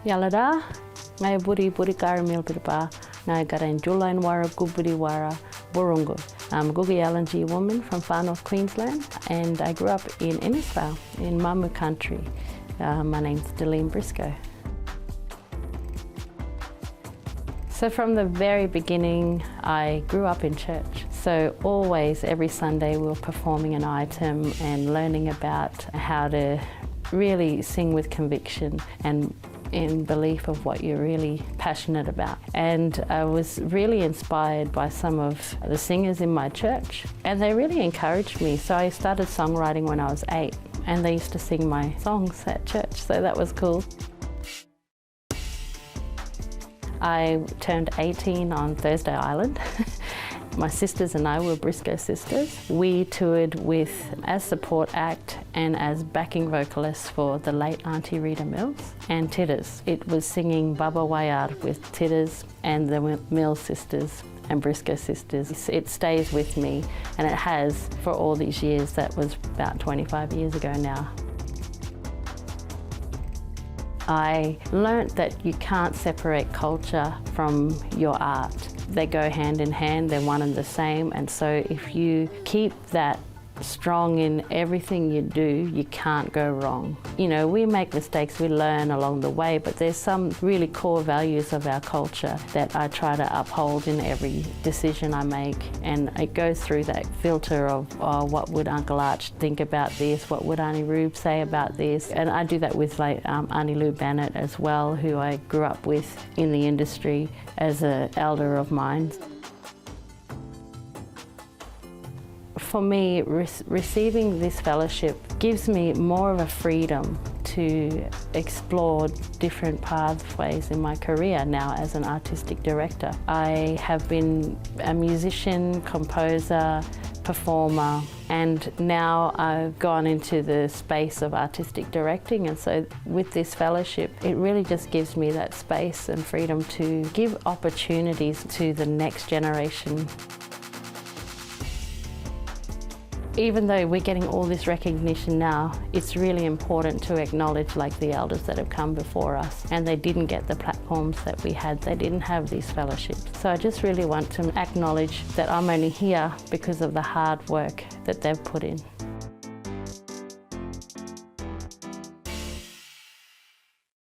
Yalada, ngai buri kara milpirpa, ngai garain Deline wara guburi wara burungu. I'm a Gugi Yalanji woman from far north Queensland, and I grew up in Innisfail, in Mamu country. My name's Deline Briscoe. So from the very beginning, I grew up in church. So always, every Sunday, we were performing an item and learning about how to really sing with conviction and in belief of what you're really passionate about. And I was really inspired by some of the singers in my church, and they really encouraged me. So I started songwriting when I was 8, and they used to sing my songs at church, so that was cool. I turned 18 on Thursday Island. My sisters and I were Briscoe sisters. We toured as support act and as backing vocalists for the late Auntie Rita Mills and Tiddas. It was singing Baba Wayar with Tiddas and the Mills sisters and Briscoe sisters. It stays with me, and it has for all these years. That was about 25 years ago now. I learnt that you can't separate culture from your art. They go hand in hand, they're one and the same, and so if you keep that strong in everything you do, you can't go wrong. You know, we make mistakes, we learn along the way, but there's some really core values of our culture that I try to uphold in every decision I make, and it goes through that filter of, oh, what would Uncle Arch think about this, what would Auntie Rube say about this, and I do that with like Auntie Lou Bennett as well, who I grew up with in the industry as an elder of mine. For me, receiving this fellowship gives me more of a freedom to explore different pathways in my career now as an artistic director. I have been a musician, composer, performer, and now I've gone into the space of artistic directing, and so with this fellowship it really just gives me that space and freedom to give opportunities to the next generation. Even though we're getting all this recognition now, it's really important to acknowledge like the elders that have come before us, and they didn't get the platforms that we had. They didn't have these fellowships. So I just really want to acknowledge that I'm only here because of the hard work that they've put in.